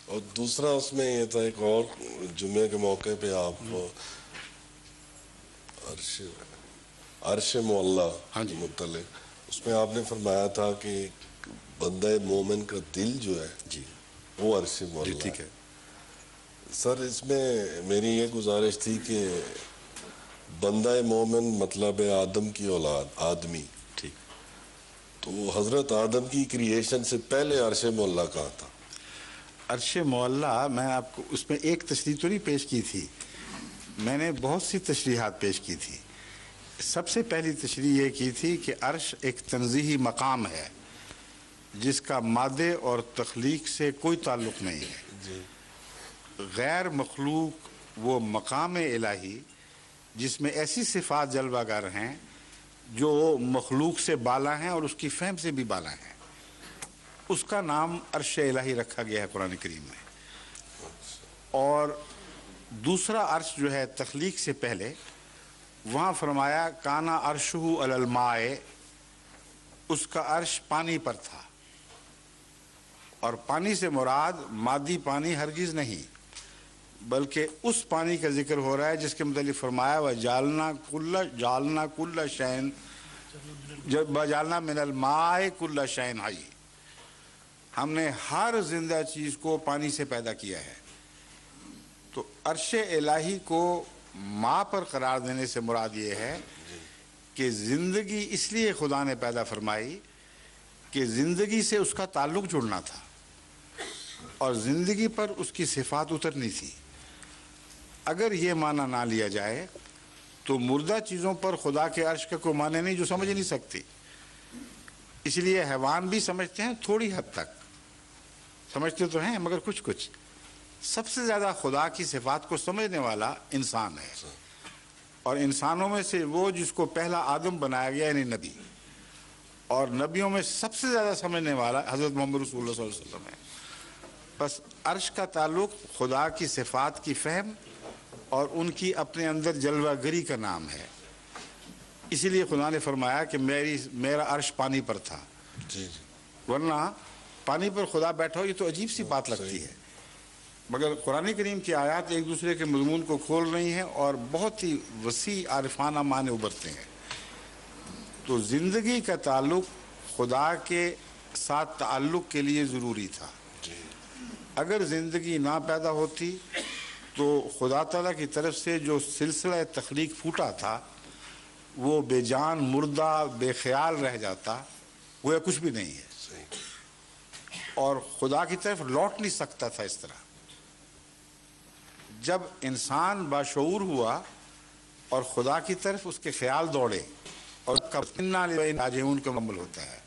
اور دوسرا اس میں یہ تھا ایک اور جمعے کے موقع پہ آپ عرش معلیٰ کے متعلق اس میں آپ نے فرمایا تھا کہ بندہ مومن کا دل جو ہے جی وہ عرش معلیٰ ٹھیک ہے سر. اس میں میری یہ گزارش تھی کہ بندہ مومن مطلب ہے آدم کی اولاد، آدمی. ٹھیک. تو حضرت آدم کی کریشن سے پہلے عرش معلیٰ کہاں تھا؟ عرش معلیٰ میں آپ کو اس میں ایک تشریح تو نہیں پیش کی تھی، میں نے بہت سی تشریحات پیش کی تھی. سب سے پہلی تشریح یہ کی تھی کہ عرش ایک تنزیہی مقام ہے جس کا مادے اور تخلیق سے کوئی تعلق نہیں ہے. جی. غیر مخلوق وہ مقام الہی جس میں ایسی صفات جلوہ گر ہیں جو مخلوق سے بالا ہیں اور اس کی فہم سے بھی بالا ہیں، اس کا نام عرش الہی رکھا گیا ہے قرآن کریم میں. اور دوسرا عرش جو ہے تخلیق سے پہلے، وہاں فرمایا کانا عرشہ علی الماء، اس کا عرش پانی پر تھا. اور پانی سے مراد مادی پانی ہرگز نہیں، بلکہ اس پانی کا ذکر ہو رہا ہے جس کے متعلق فرمایا وَجَعَلْنَا كُلَّ شَيْءٍ وَجَعَلْنَا مِنَ الْمَاءِ كُلَّ شَيْءٍ حَيٍّ، ہم نے ہر زندہ چیز کو پانی سے پیدا کیا ہے. تو عرش الہی کو ماں پر قرار دینے سے مراد یہ ہے کہ زندگی اس لیے خدا نے پیدا فرمائی کہ زندگی سے اس کا تعلق جڑنا تھا اور زندگی پر اس کی صفات اترنی تھی. اگر یہ معنی نہ لیا جائے تو مردہ چیزوں پر خدا کے عرش کا کوئی معنی نہیں جو سمجھ نہیں سکتی. اس لیے حیوان بھی سمجھتے ہیں، تھوڑی حد تک سمجھتے تو ہیں مگر کچھ کچھ. سب سے زیادہ خدا کی صفات کو سمجھنے والا انسان ہے، اور انسانوں میں سے وہ جس کو پہلا آدم بنایا گیا یعنی نبی، اور نبیوں میں سب سے زیادہ سمجھنے والا حضرت محمد رسول اللہ صلی اللہ علیہ وسلم ہے. بس عرش کا تعلق خدا کی صفات کی فہم اور ان کی اپنے اندر جلوہ گری کا نام ہے. اسی لیے خدا نے فرمایا کہ میرا عرش پانی پر تھا. جی. ورنہ پانی پر خدا بیٹھا ہو یہ تو عجیب سی بات لگتی ہے، مگر قرآن کریم کی آیات ایک دوسرے کے مضمون کو کھول رہی ہیں اور بہت ہی وسیع عارفانہ معنی ابھرتے ہیں. تو زندگی کا تعلق خدا کے ساتھ تعلق کے لیے ضروری تھا. اگر زندگی نہ پیدا ہوتی تو خدا تعالیٰ کی طرف سے جو سلسلہ تخلیق پھوٹا تھا وہ بے جان، مردہ، بے خیال رہ جاتا، وہ کچھ بھی نہیں ہے، اور خدا کی طرف لوٹ نہیں سکتا تھا. اس طرح جب انسان باشعور ہوا اور خدا کی طرف اس کے خیال دوڑے، اور راجعون کا عمل ہوتا ہے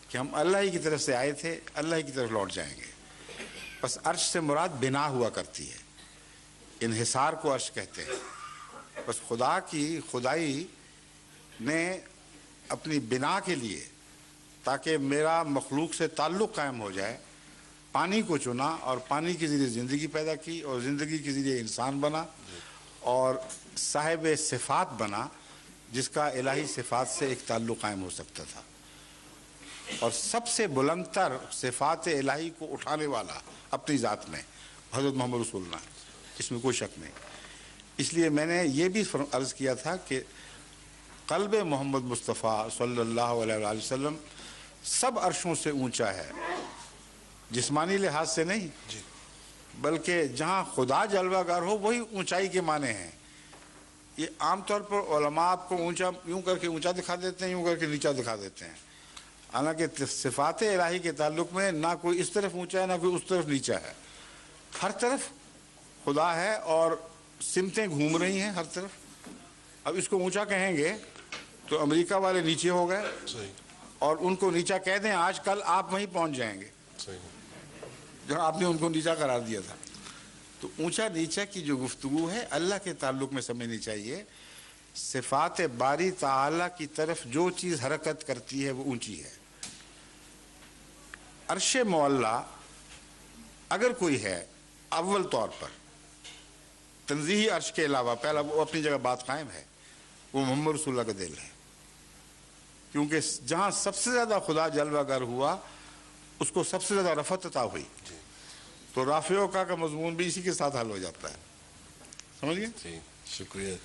کہ ہم اللہ ہی کی طرف سے آئے تھے، اللہ ہی کی طرف لوٹ جائیں گے. بس عرش سے مراد بنا ہوا کرتی ہے، انحصار کو عرش کہتے ہیں. بس خدا کی خدائی نے اپنی بنا کے لیے تاکہ میرا مخلوق سے تعلق قائم ہو جائے پانی کو چنا، اور پانی کے ذریعے زندگی پیدا کی، اور زندگی کے ذریعے انسان بنا اور صاحب صفات بنا جس کا الہی صفات سے ایک تعلق قائم ہو سکتا تھا. اور سب سے بلند تر صفات الہی کو اٹھانے والا اپنی ذات میں حضرت محمد رسول اللہ، اس میں کوئی شک نہیں. اس لیے میں نے یہ بھی عرض کیا تھا کہ قلب محمد مصطفیٰ صلی اللہ علیہ وآلہ وسلم سب عرشوں سے اونچا ہے، جسمانی لحاظ سے نہیں بلکہ جہاں خدا جلوہ گر ہو وہی اونچائی کے معنی ہیں. یہ عام طور پر علماء آپ کو اونچا یوں کر کے اونچا دکھا دیتے ہیں، یوں کر کے نیچا دکھا دیتے ہیں. حالانکہ صفات الہی کے تعلق میں نہ کوئی اس طرف اونچا ہے نہ کوئی اس طرف نیچا ہے، ہر طرف خدا ہے اور سمتیں گھوم رہی ہیں ہر طرف. اب اس کو اونچا کہیں گے تو امریکہ والے نیچے ہو گئے، اور ان کو نیچا کہہ دیں آج کل آپ وہیں پہنچ جائیں گے جہاں آپ نے ان کو نیچا قرار دیا تھا. تو اونچا نیچا کی جو گفتگو ہے اللہ کے تعلق میں سمجھنی چاہیے. صفات باری تعالی کی طرف جو چیز حرکت کرتی ہے وہ اونچی ہے. عرش معلیٰ اگر کوئی ہے اول طور پر تنزیہی عرش کے علاوہ، پہلا وہ اپنی جگہ بات قائم ہے، وہ محمد رسول اللہ کا دل ہے. کیونکہ جہاں سب سے زیادہ خدا جلوہ گر ہوا اس کو سب سے زیادہ رفعت عطا ہوئی. تو تو رافع کا مضمون بھی اسی کے ساتھ حل ہو جاتا ہے. سمجھ گئے؟ جی شکریہ.